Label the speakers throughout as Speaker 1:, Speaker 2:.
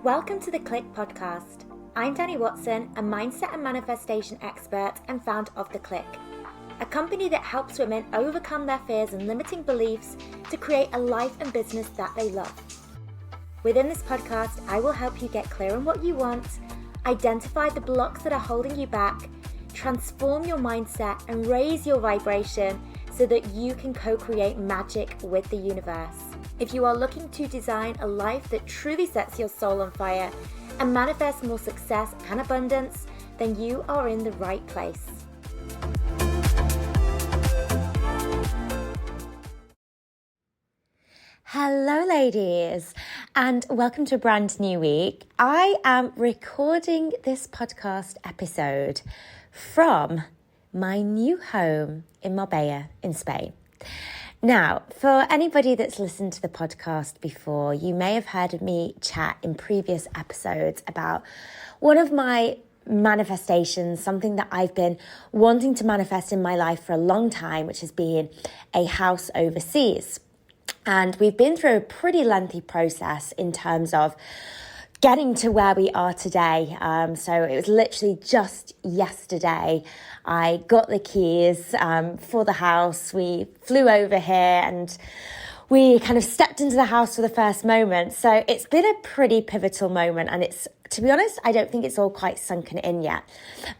Speaker 1: Welcome to the Clique podcast. I'm Dani Watson, a mindset and manifestation expert and founder of the Clique, a company that helps women overcome their fears and limiting beliefs to create a life and business that they love. Within this podcast, I will help you get clear on what you want, identify the blocks that are holding you back, transform your mindset and raise your vibration so that you can co-create magic with the universe. If you are looking to design a life that truly sets your soul on fire and manifest more success and abundance, then you are in the right place. Hello ladies, and welcome to a brand new week. I am recording this podcast episode from my new home in Marbella in Spain. Now, for anybody that's listened to the podcast before, you may have heard me chat in previous episodes about one of my manifestations, something that I've been wanting to manifest in my life for a long time, which has been a house overseas. And we've been through a pretty lengthy process in terms of getting to where we are today. So it was literally just yesterday I got the keys for the house. We flew over here and we kind of stepped into the house for the first moment. So it's been a pretty pivotal moment, and it's, to be honest, I don't think it's all quite sunken in yet.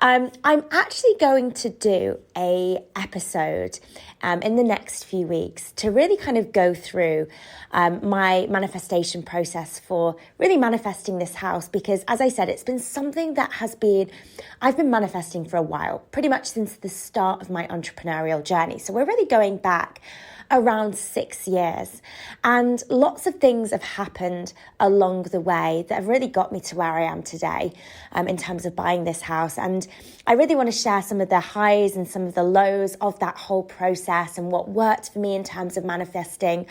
Speaker 1: I'm actually going to do a episode in the next few weeks to really kind of go through my manifestation process for really manifesting this house, because as I said, it's been something that I've been manifesting for a while, pretty much since the start of my entrepreneurial journey. So we're really going back around 6 years, and lots of things have happened along the way that have really got me to where I am today in terms of buying this house. And I really want to share some of the highs and some of the lows of that whole process and what worked for me in terms of manifesting,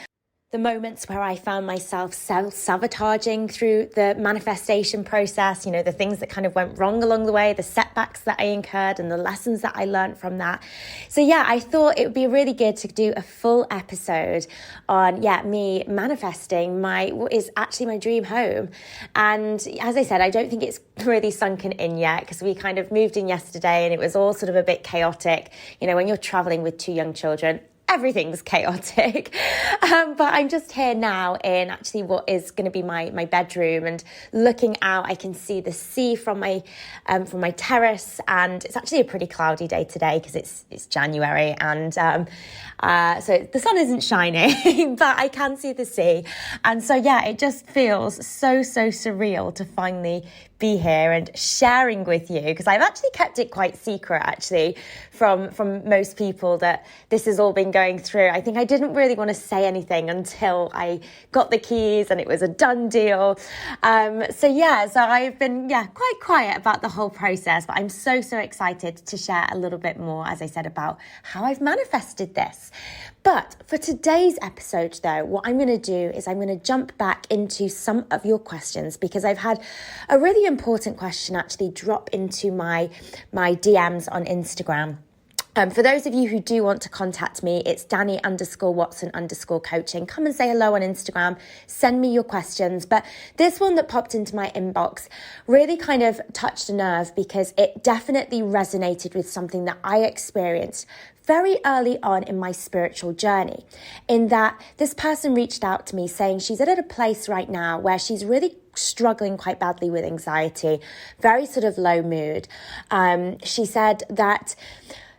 Speaker 1: the moments where I found myself self-sabotaging through the manifestation process, you know, the things that kind of went wrong along the way, the setbacks that I incurred and the lessons that I learned from that. So yeah, I thought it would be really good to do a full episode on, me manifesting what is actually my dream home. And as I said, I don't think it's really sunken in yet, because we kind of moved in yesterday and it was all sort of a bit chaotic. You know, when you're traveling with 2 young children, everything's chaotic. But I'm just here now in actually what is going to be my bedroom, and looking out, I can see the sea from my terrace, and it's actually a pretty cloudy day today because it's January, and so the sun isn't shining, but I can see the sea. And so yeah, it just feels so surreal to finally be here and sharing with you, because I've actually kept it quite secret actually from most people that this has all been going through. I think I didn't really want to say anything until I got the keys and it was a done deal. So I've been quite quiet about the whole process, but I'm so excited to share a little bit more, as I said, about how I've manifested this. But for today's episode, though, what I'm going to do is I'm going to jump back into some of your questions, because I've had a really important question actually drop into my DMs on Instagram. For those of you who do want to contact me, it's Dani_Watson_coaching. Come and say hello on Instagram. Send me your questions. But this one that popped into my inbox really kind of touched a nerve, because it definitely resonated with something that I experienced very early on in my spiritual journey, in that this person reached out to me saying she's at a place right now where she's really struggling quite badly with anxiety, very sort of low mood. She said that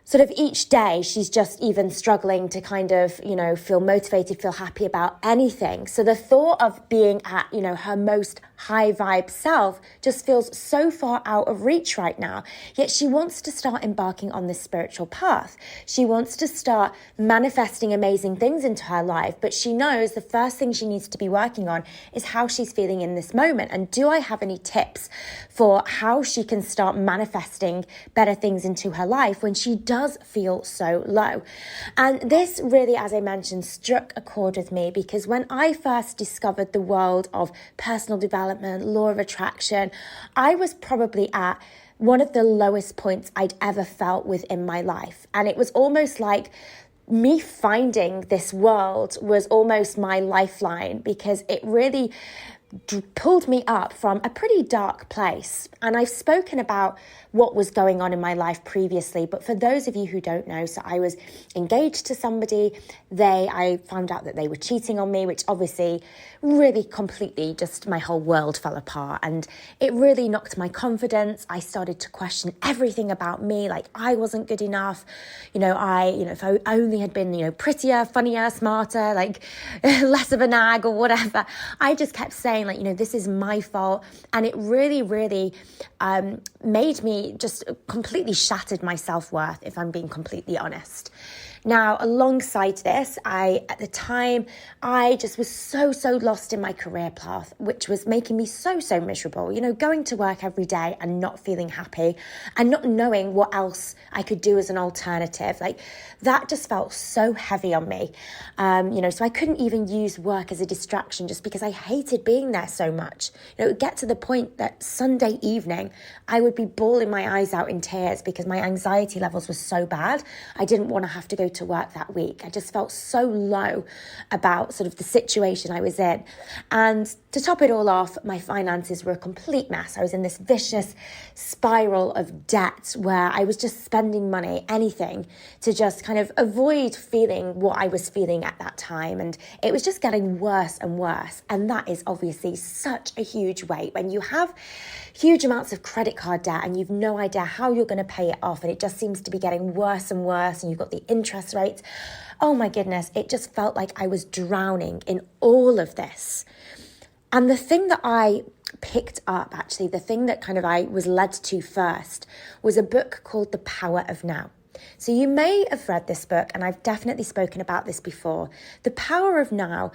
Speaker 1: sort of each day she's just even struggling to kind of, feel motivated, feel happy about anything. So the thought of being at, her most high vibe self just feels so far out of reach right now. Yet she wants to start embarking on this spiritual path. She wants to start manifesting amazing things into her life, but she knows the first thing she needs to be working on is how she's feeling in this moment. And do I have any tips for how she can start manifesting better things into her life when she does feel so low? And this really, as I mentioned, struck a chord with me, because when I first discovered the world of personal development, law of attraction, I was probably at one of the lowest points I'd ever felt within my life. And it was almost like me finding this world was almost my lifeline, because it really pulled me up from a pretty dark place. And I've spoken about what was going on in my life previously, but for those of you who don't know, so I was engaged to somebody. I found out that they were cheating on me, which obviously really completely just my whole world fell apart, and it really knocked my confidence. I started to question everything about me, like I wasn't good enough. If I only had been, prettier, funnier, smarter, like less of a nag or whatever. I just kept saying this is my fault. And it really, really made me just completely shattered my self-worth, if I'm being completely honest. Now, alongside this, at the time, I just was so lost in my career path, which was making me so miserable, going to work every day and not feeling happy and not knowing what else I could do as an alternative. Like that just felt so heavy on me. So I couldn't even use work as a distraction just because I hated being there so much. It would get to the point that Sunday evening, I would be bawling my eyes out in tears because my anxiety levels were so bad. I didn't want to have to go to work that week. I just felt so low about sort of the situation I was in. And to top it all off, my finances were a complete mess. I was in this vicious spiral of debt where I was just spending money, anything, to just kind of avoid feeling what I was feeling at that time. And it was just getting worse and worse. And that is obviously such a huge weight when you have huge amounts of credit card debt and you've no idea how you're going to pay it off, and it just seems to be getting worse and worse, and you've got the interest rates. Oh my goodness, it just felt like I was drowning in all of this. And the thing that I picked up, actually, the thing that kind of I was led to first was a book called The Power of Now. So you may have read this book, and I've definitely spoken about this before. The Power of Now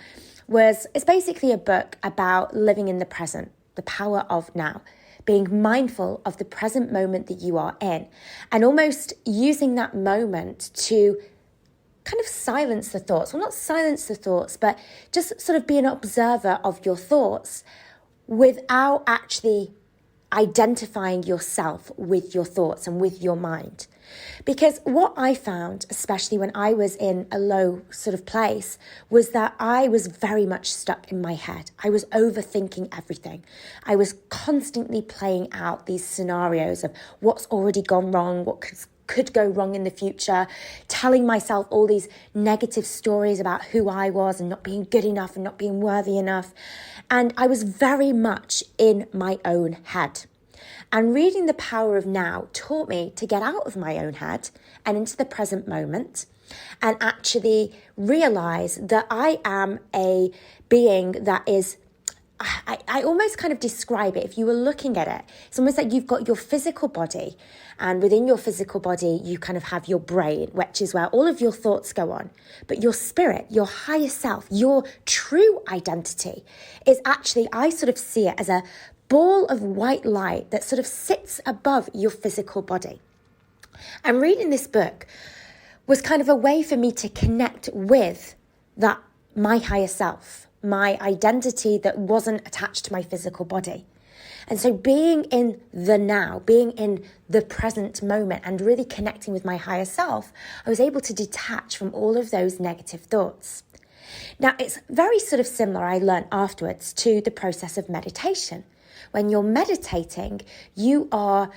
Speaker 1: it's basically a book about living in the present, the power of now, being mindful of the present moment that you are in, and almost using that moment to kind of silence the thoughts. Well, not silence the thoughts, but just sort of be an observer of your thoughts without actually identifying yourself with your thoughts and with your mind. Because what I found, especially when I was in a low sort of place, was that I was very much stuck in my head. I was overthinking everything. I was constantly playing out these scenarios of what's already gone wrong, what could go wrong in the future, telling myself all these negative stories about who I was and not being good enough and not being worthy enough. And I was very much in my own head. And reading The Power of Now taught me to get out of my own head and into the present moment and actually realize that I am a being that is, I almost kind of describe it, if you were looking at it, it's almost like you've got your physical body, and within your physical body, you kind of have your brain, which is where all of your thoughts go on. But your spirit, your higher self, your true identity is actually, I sort of see it as a ball of white light that sort of sits above your physical body. And reading this book was kind of a way for me to connect with that, my higher self, my identity that wasn't attached to my physical body. And so being in the now, being in the present moment and really connecting with my higher self, I was able to detach from all of those negative thoughts. Now, it's very sort of similar, I learned afterwards, to the process of meditation. When you're meditating, you are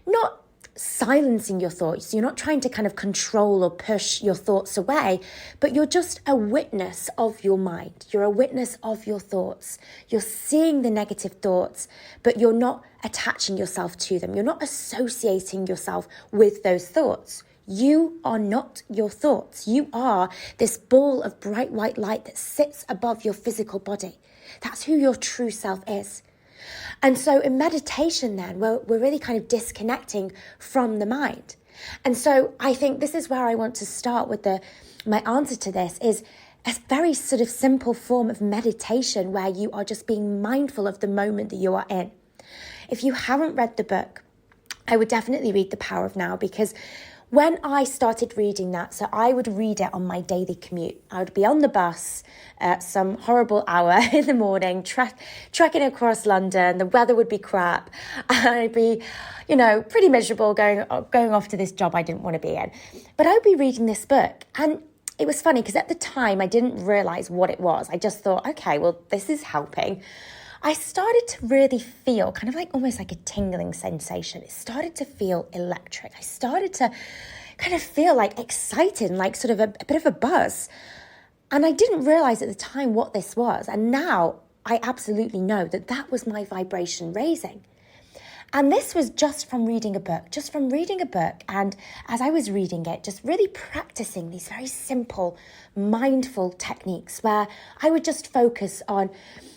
Speaker 1: not silencing your thoughts. You're not trying to kind of control or push your thoughts away, but you're just a witness of your mind. You're a witness of your thoughts. You're seeing the negative thoughts, but you're not attaching yourself to them. You're not associating yourself with those thoughts. You are not your thoughts. You are this ball of bright white light that sits above your physical body. That's who your true self is. And so in meditation then, we're really kind of disconnecting from the mind. And so I think this is where I want to start with my answer to this is a very sort of simple form of meditation where you are just being mindful of the moment that you are in. If you haven't read the book, I would definitely read The Power of Now, because when I started reading that, so I would read it on my daily commute. I would be on the bus at some horrible hour in the morning, trekking across London. The weather would be crap. I'd be, pretty miserable going off to this job I didn't want to be in. But I would be reading this book. And it was funny because at the time I didn't realize what it was. I just thought, okay, well, this is helping. I started to really feel kind of like almost like a tingling sensation. It started to feel electric. I started to kind of feel like excited and like sort of a bit of a buzz. And I didn't realize at the time what this was. And now I absolutely know that that was my vibration raising. And this was just from reading a book, And as I was reading it, just really practicing these very simple, mindful techniques where I would just focus on,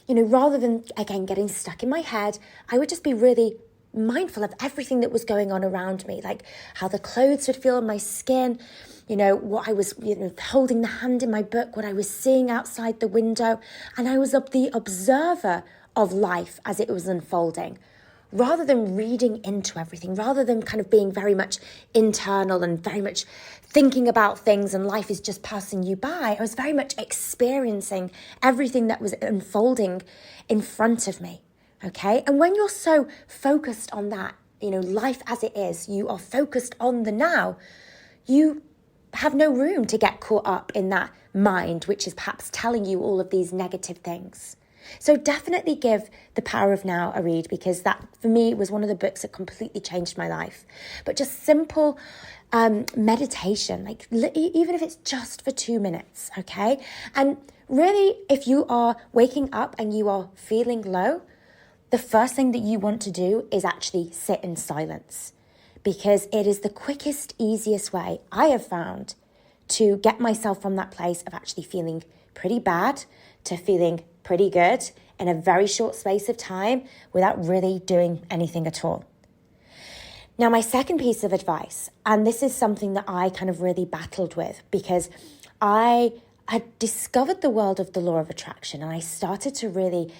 Speaker 1: rather than, again, getting stuck in my head, I would just be really mindful of everything that was going on around me, like how the clothes would feel on my skin, what I was, holding the hand in my book, what I was seeing outside the window. And I was the observer of life as it was unfolding. Rather than reading into everything, rather than kind of being very much internal and very much thinking about things and life is just passing you by, I was very much experiencing everything that was unfolding in front of me, okay? And when you're so focused on that, life as it is, you are focused on the now, you have no room to get caught up in that mind, which is perhaps telling you all of these negative things. So definitely give The Power of Now a read, because that, for me, was one of the books that completely changed my life. But just simple meditation, like even if it's just for 2 minutes, okay? And really, if you are waking up and you are feeling low, the first thing that you want to do is actually sit in silence, because it is the quickest, easiest way I have found to get myself from that place of actually feeling pretty bad to feeling pretty good in a very short space of time without really doing anything at all. Now, my second piece of advice, and this is something that I kind of really battled with, because I had discovered the world of the law of attraction, and I started to really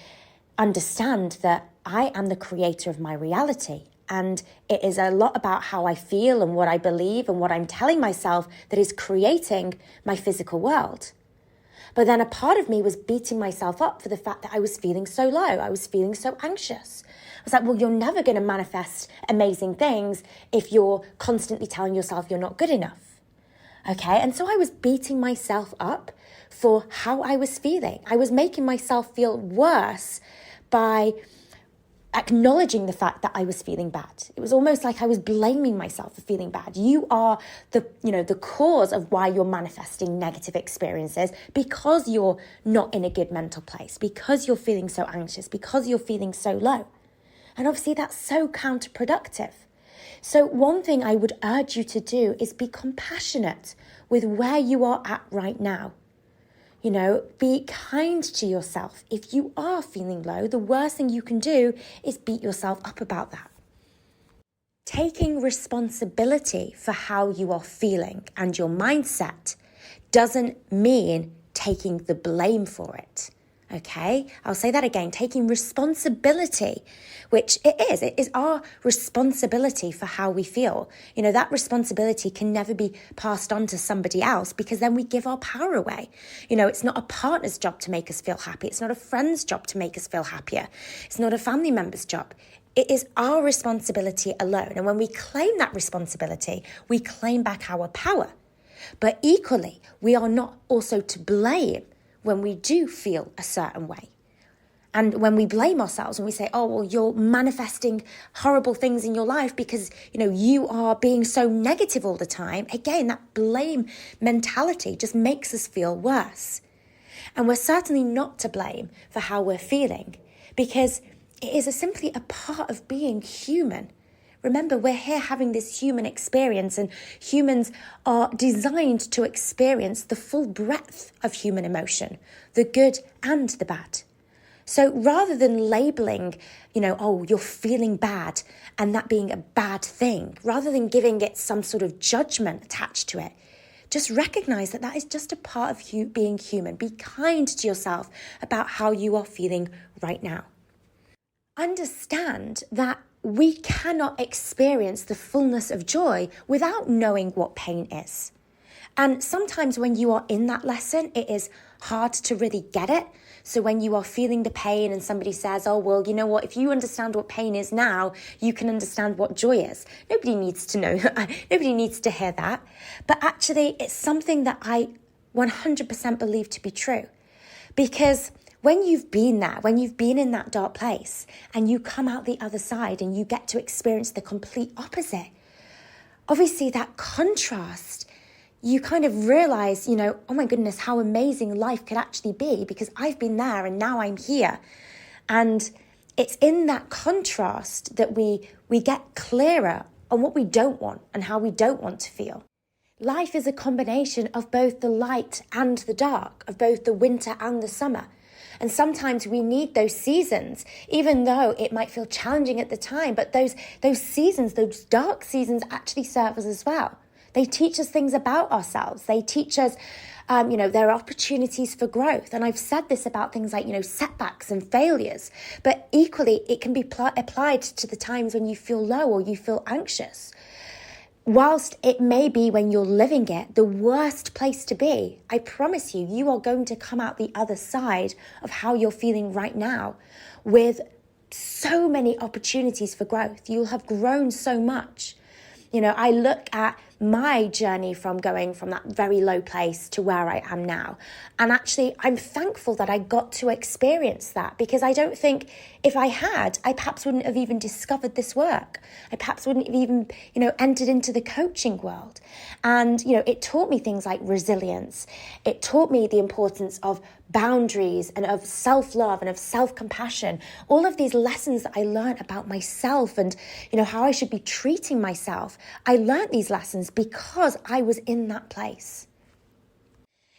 Speaker 1: understand that I am the creator of my reality. And it is a lot about how I feel and what I believe and what I'm telling myself that is creating my physical world. But then a part of me was beating myself up for the fact that I was feeling so low. I was feeling so anxious. I was like, well, you're never going to manifest amazing things if you're constantly telling yourself you're not good enough. Okay, and so I was beating myself up for how I was feeling. I was making myself feel worse by acknowledging the fact that I was feeling bad. It was almost like I was blaming myself for feeling bad. You are the cause of why you're manifesting negative experiences, because you're not in a good mental place, because you're feeling so anxious, because you're feeling so low. And obviously that's so counterproductive. So one thing I would urge you to do is be compassionate with where you are at right now. Be kind to yourself. If you are feeling low, the worst thing you can do is beat yourself up about that. Taking responsibility for how you are feeling and your mindset doesn't mean taking the blame for it. Okay, I'll say that again, taking responsibility, which it is our responsibility for how we feel. That responsibility can never be passed on to somebody else, because then we give our power away. It's not a partner's job to make us feel happy. It's not a friend's job to make us feel happier. It's not a family member's job. It is our responsibility alone. And when we claim that responsibility, we claim back our power. But equally, we are not also to blame when we do feel a certain way. And when we blame ourselves and we say, oh, well, you're manifesting horrible things in your life because, you are being so negative all the time. Again, that blame mentality just makes us feel worse. And we're certainly not to blame for how we're feeling, because it is simply a part of being human. Remember, we're here having this human experience, and humans are designed to experience the full breadth of human emotion, the good and the bad. So rather than labeling, oh, you're feeling bad and that being a bad thing, rather than giving it some sort of judgment attached to it, just recognize that that is just a part of being human. Be kind to yourself about how you are feeling right now. Understand that we cannot experience the fullness of joy without knowing what pain is. And sometimes when you are in that lesson, it is hard to really get it. So when you are feeling the pain and somebody says, oh, well, you know what, if you understand what pain is now, you can understand what joy is. Nobody needs to know. Nobody needs to hear that. But actually, it's something that I 100% believe to be true. Because When you've been there, when you've been in that dark place and you come out the other side and you get to experience the complete opposite, obviously that contrast, you kind of realize, oh my goodness, how amazing life could actually be, because I've been there and now I'm here. And it's in that contrast that we get clearer on what we don't want and how we don't want to feel. Life is a combination of both the light and the dark, of both the winter and the summer. And sometimes we need those seasons, even though it might feel challenging at the time. But those seasons, those dark seasons, actually serve us as well. They teach us things about ourselves. They teach us, there are opportunities for growth. And I've said this about things like, setbacks and failures. But equally, it can be applied to the times when you feel low or you feel anxious. Whilst it may be, when you're living it, the worst place to be, I promise you, you are going to come out the other side of how you're feeling right now with so many opportunities for growth. You'll have grown so much. I look at my journey from going from that very low place to where I am now. And actually, I'm thankful that I got to experience that, because I don't think if I had, I perhaps wouldn't have even discovered this work. I perhaps wouldn't have even, entered into the coaching world. And, it taught me things like resilience. It taught me the importance of boundaries and of self-love and of self-compassion. All of these lessons that I learned about myself and, how I should be treating myself. I learned these lessons because I was in that place.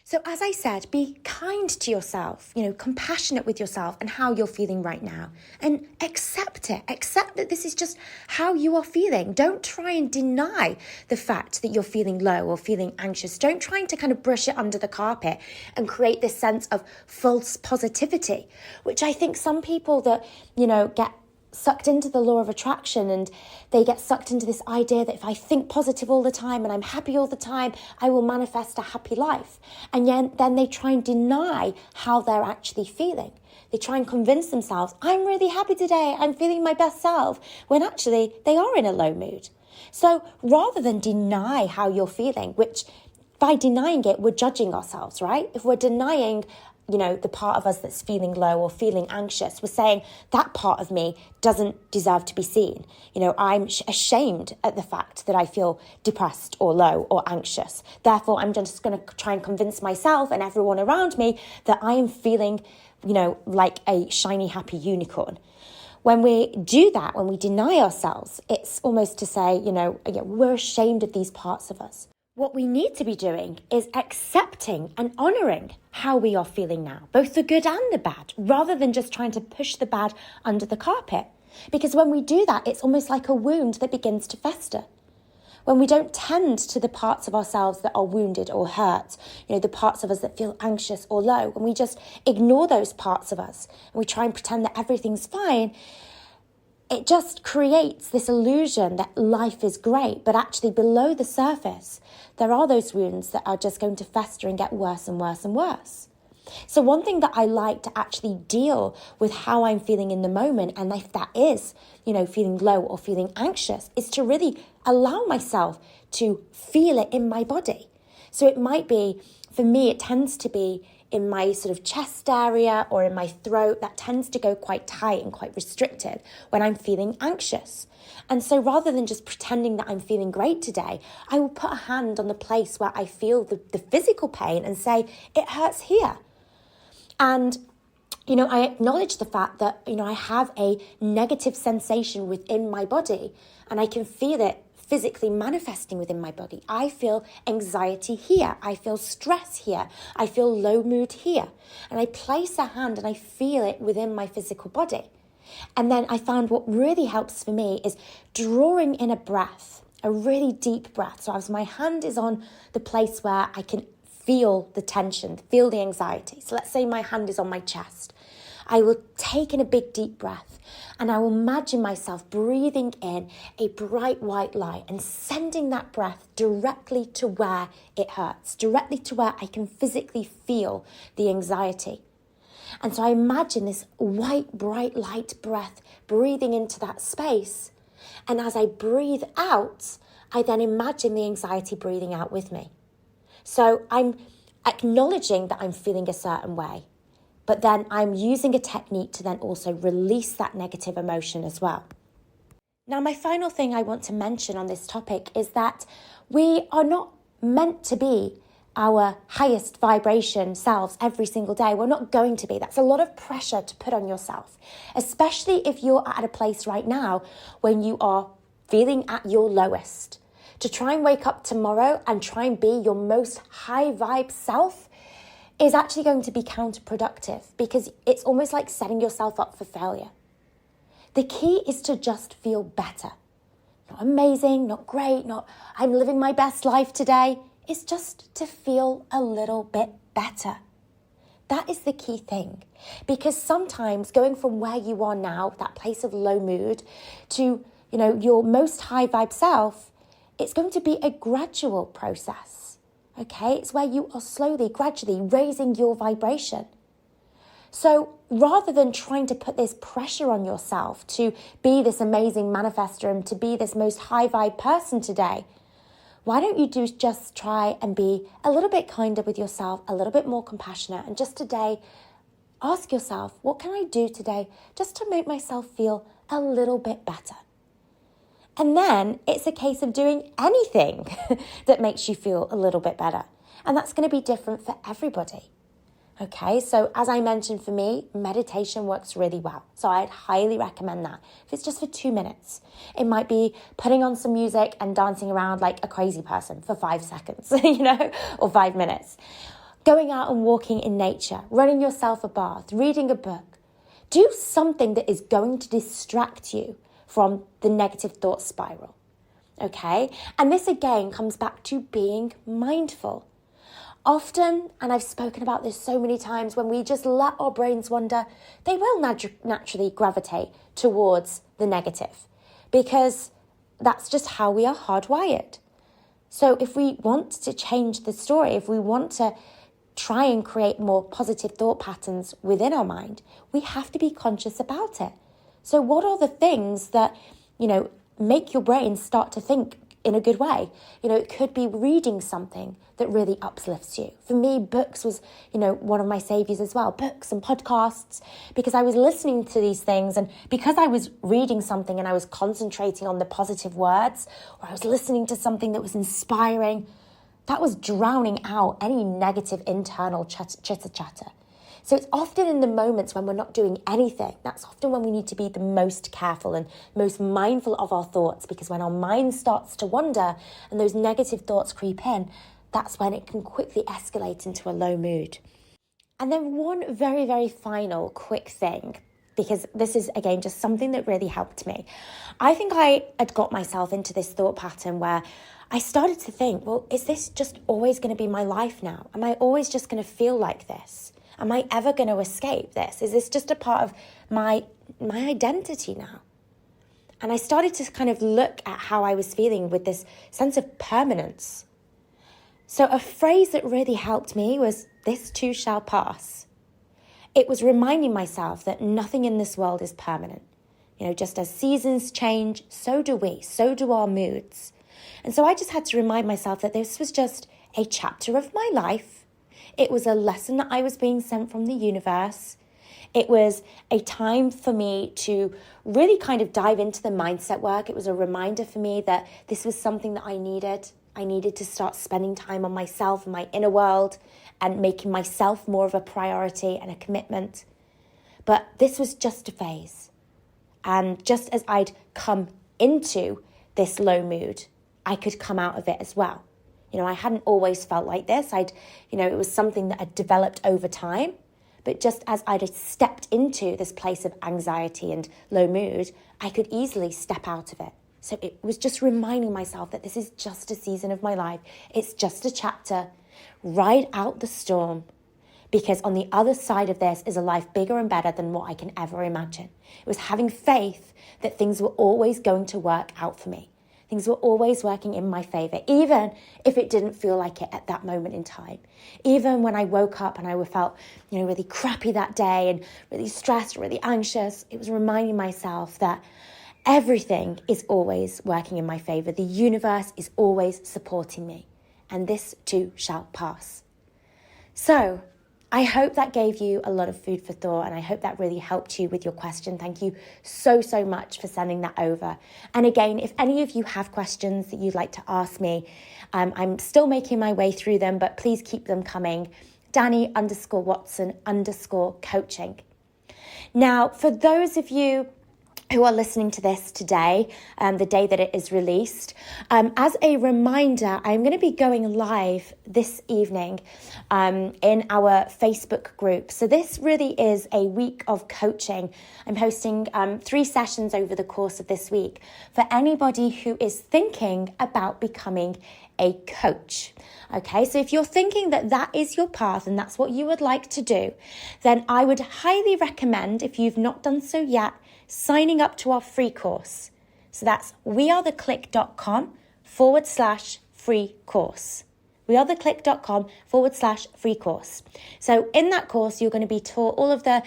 Speaker 1: So as I said, be kind to yourself, compassionate with yourself and how you're feeling right now, and accept it. Accept that this is just how you are feeling. Don't try and deny the fact that you're feeling low or feeling anxious. Don't try to kind of brush it under the carpet and create this sense of false positivity, which I think some people that, get sucked into the law of attraction, and they get sucked into this idea that if I think positive all the time and I'm happy all the time, I will manifest a happy life. And then they try and deny how they're actually feeling. They try and convince themselves, I'm really happy today, I'm feeling my best self, when actually they are in a low mood. So rather than deny how you're feeling, which by denying it, we're judging ourselves, right? If we're denying the part of us that's feeling low or feeling anxious, we're saying that part of me doesn't deserve to be seen. I'm ashamed at the fact that I feel depressed or low or anxious. Therefore, I'm just going to try and convince myself and everyone around me that I am feeling, like a shiny, happy unicorn. When we do that, when we deny ourselves, it's almost to say, we're ashamed of these parts of us. What we need to be doing is accepting and honouring how we are feeling now, both the good and the bad, rather than just trying to push the bad under the carpet. Because when we do that, it's almost like a wound that begins to fester. When we don't tend to the parts of ourselves that are wounded or hurt, the parts of us that feel anxious or low, and we just ignore those parts of us and we try and pretend that everything's fine, it just creates this illusion that life is great, but actually below the surface, there are those wounds that are just going to fester and get worse and worse and worse. So one thing that I like to actually deal with how I'm feeling in the moment, and if that is, feeling low or feeling anxious, is to really allow myself to feel it in my body. So it might be, for me, it tends to be in my sort of chest area or in my throat. That tends to go quite tight and quite restricted when I'm feeling anxious. And so rather than just pretending that I'm feeling great today, I will put a hand on the place where I feel the physical pain and say, it hurts here. And, I acknowledge the fact that, I have a negative sensation within my body and I can feel it physically manifesting within my body. I feel anxiety here. I feel stress here. I feel low mood here. And I place a hand and I feel it within my physical body. And then I found what really helps for me is drawing in a breath, a really deep breath. So as my hand is on the place where I can feel the tension, feel the anxiety. So let's say my hand is on my chest. I will take in a big deep breath and I will imagine myself breathing in a bright white light and sending that breath directly to where it hurts, directly to where I can physically feel the anxiety. And so I imagine this white, bright light breath breathing into that space. And as I breathe out, I then imagine the anxiety breathing out with me. So I'm acknowledging that I'm feeling a certain way, but then I'm using a technique to then also release that negative emotion as well. Now, my final thing I want to mention on this topic is that we are not meant to be our highest vibration selves every single day. We're not going to be. That's a lot of pressure to put on yourself, especially if you're at a place right now when you are feeling at your lowest. To try and wake up tomorrow and try and be your most high vibe self is actually going to be counterproductive, because it's almost like setting yourself up for failure. The key is to just feel better. Not amazing, not great, not I'm living my best life today. It's just to feel a little bit better. That is the key thing. Because sometimes going from where you are now, that place of low mood, to, your most high vibe self, it's going to be a gradual process. Okay? It's where you are slowly, gradually raising your vibration. So rather than trying to put this pressure on yourself to be this amazing manifester and to be this most high vibe person today, why don't you just try and be a little bit kinder with yourself, a little bit more compassionate, and just today ask yourself, what can I do today just to make myself feel a little bit better? And then it's a case of doing anything that makes you feel a little bit better. And that's going to be different for everybody. Okay, so as I mentioned, for me, meditation works really well. So I'd highly recommend that. If it's just for 2 minutes, it might be putting on some music and dancing around like a crazy person for 5 seconds, or 5 minutes. Going out and walking in nature, running yourself a bath, reading a book. Do something that is going to distract you from the negative thought spiral. Okay, and this again comes back to being mindful. Often, and I've spoken about this so many times, when we just let our brains wander, they will naturally gravitate towards the negative, because that's just how we are hardwired. So if we want to change the story, if we want to try and create more positive thought patterns within our mind, we have to be conscious about it. So what are the things that, make your brain start to think in a good way? It could be reading something that really uplifts you. For me, books was, one of my saviors as well. Books and podcasts, because I was listening to these things, and because I was reading something and I was concentrating on the positive words, or I was listening to something that was inspiring, that was drowning out any negative internal chitter-chatter. So it's often in the moments when we're not doing anything, that's often when we need to be the most careful and most mindful of our thoughts, because when our mind starts to wander and those negative thoughts creep in, that's when it can quickly escalate into a low mood. And then one very, very final quick thing, because this is, again, just something that really helped me. I think I had got myself into this thought pattern where I started to think, well, is this just always going to be my life now? Am I always just going to feel like this? Am I ever going to escape this? Is this just a part of my identity now? And I started to kind of look at how I was feeling with this sense of permanence. So a phrase that really helped me was, "This too shall pass." It was reminding myself that nothing in this world is permanent. Just as seasons change, so do we, so do our moods. And so I just had to remind myself that this was just a chapter of my life. It was a lesson that I was being sent from the universe. It was a time for me to really kind of dive into the mindset work. It was a reminder for me that this was something that I needed. I needed to start spending time on myself and my inner world and making myself more of a priority and a commitment. But this was just a phase. And just as I'd come into this low mood, I could come out of it as well. I hadn't always felt like this. It was something that had developed over time. But just as I'd stepped into this place of anxiety and low mood, I could easily step out of it. So it was just reminding myself that this is just a season of my life. It's just a chapter. Ride out the storm. Because on the other side of this is a life bigger and better than what I can ever imagine. It was having faith that things were always going to work out for me. Things were always working in my favor, even if it didn't feel like it at that moment in time. Even when I woke up and I felt, really crappy that day and really stressed, really anxious, it was reminding myself that everything is always working in my favor. The universe is always supporting me, and this too shall pass. So I hope that gave you a lot of food for thought, and I hope that really helped you with your question. Thank you so much for sending that over. And again, if any of you have questions that you'd like to ask me, I'm still making my way through them, but please keep them coming. Dani_Watson_coaching. Now, for those of you who are listening to this today, the day that it is released, as a reminder, I'm going to be going live this evening in our Facebook group. So this really is a week of coaching. I'm hosting 3 sessions over the course of this week for anybody who is thinking about becoming a coach. Okay, so if you're thinking that that is your path and that's what you would like to do, then I would highly recommend, if you've not done so yet, signing up to our free course. So that's wearetheclique.com/free course. wearetheclique.com/free course. So in that course, you're going to be taught all of the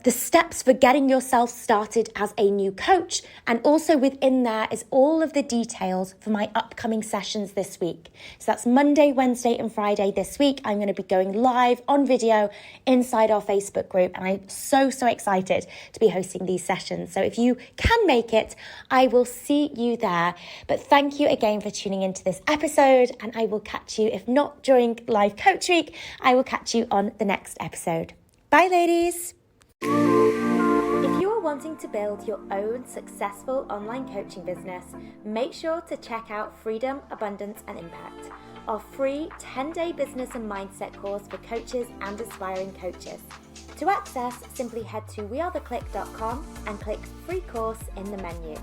Speaker 1: steps for getting yourself started as a new coach. And also within there is all of the details for my upcoming sessions this week. So that's Monday, Wednesday, and Friday this week. I'm going to be going live on video inside our Facebook group. And I'm so excited to be hosting these sessions. So if you can make it, I will see you there. But thank you again for tuning into this episode. And I will catch you, if not during live coach week, I will catch you on the next episode. Bye, ladies. If you are wanting to build your own successful online coaching business, make sure to check out Freedom, Abundance and Impact, our free 10-day business and mindset course for coaches and aspiring coaches. To access, simply head to wearetheclique.com and click free course in the menu.